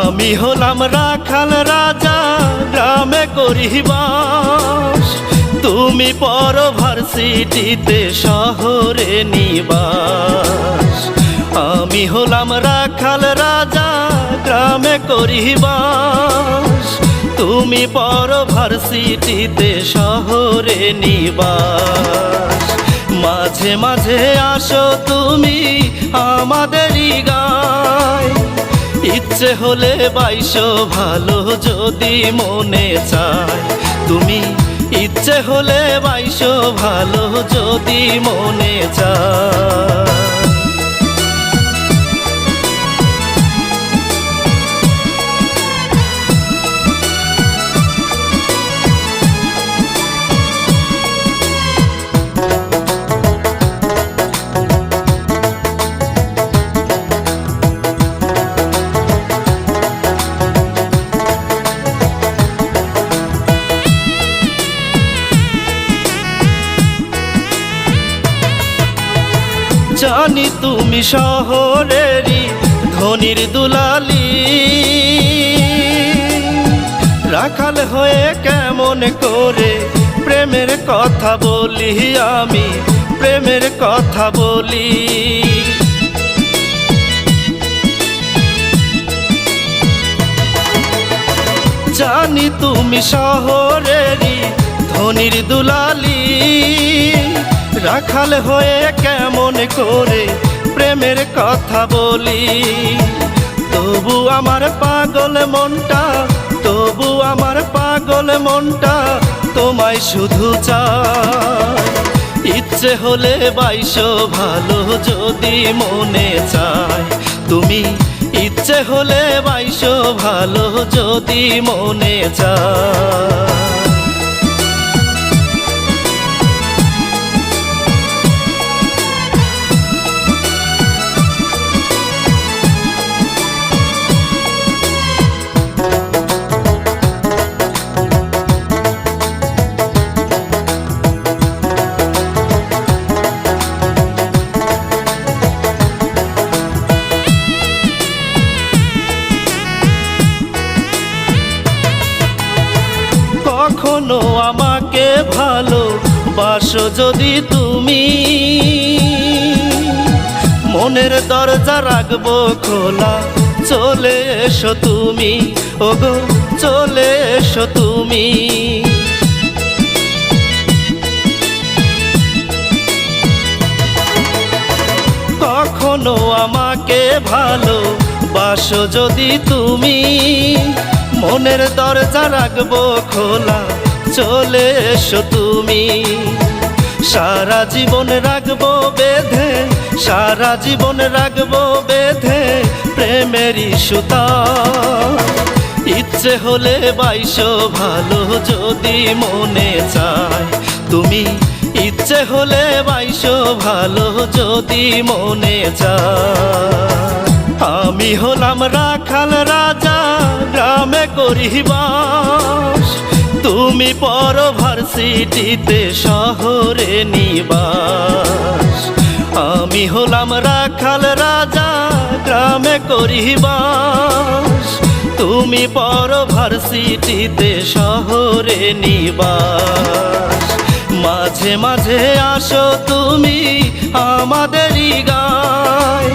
আমি হলাম রাখাল রাজা, গ্রামে করি বাস। তুমি পড়ো ভার্সিটিতে, শহরে নিবাস। আমি হলাম রাখাল রাজা, গ্রামে করি বাস। তুমি পড়ো ভার্সিটিতে, শহরে নিবাস। মাঝে মাঝে আসো তুমি আমাদেরই গায়, ইচ্ছে হলে বাইশো ভালো যদি মনে চায়। তুমি ইচ্ছে হলে বাইশো ভালো যদি মনে চায়। জানি তুমি শহরেরই ধনির দুলালি, রাখাল হয়ে কেমন করে প্রেমের কথা বলি আমি, প্রেমের কথা বলি। জানি তুমি শহরেরই ধনির দুলালি, রাখাল হয়ে কেমন করে প্রেমের কথা বলি। তবু আমার পাগল মনটা, তবু আমার পাগল মনটা তোমায় শুধু চায়। ইচ্ছে হলে বাইশো ভালো যদি মনে চায়। তুমি ইচ্ছে হলে বাইশো ভালো যদি মনে চায়। কখনো আমাকে ভালোবাসো যদি তুমি, মনের দরজা রাখবো খোলা, চলে এসো তুমি, ওগো চলে এসো তুমি। কখনো আমাকে ভালোবাসো যদি তুমি, মনের দরজা রাখবো খোলা, চলে এসো তুমি। সারা জীবন রাখবো বেঁধে, সারা জীবন রাখবো বেঁধে প্রেমেরই সুতা। ইচ্ছে হলে বাইশো ভালো যদি মনে চায়। তুমি ইচ্ছে হলে বাইশো ভালো যদি মনে চায়। আমি হলাম রাখাল রাজা, গ্রামে করি বাস। তুমি পড়ো ভার্সিটিতে, শহরে নিবাস। আমি হলাম রাখাল রাজা, গ্রামে করি বাস। তুমি পড়ো ভার্সিটিতে, শহরে নিবাস। মাঝে মাঝে আসো তুমি আমাদেরই গায়,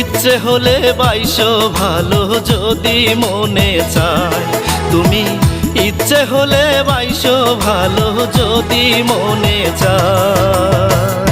ইচ্ছে হলে বাইশো ভালো যদি মনে চায়। তুমি ইচ্ছে হলে বাইশো ভালো যদি মনে চায়।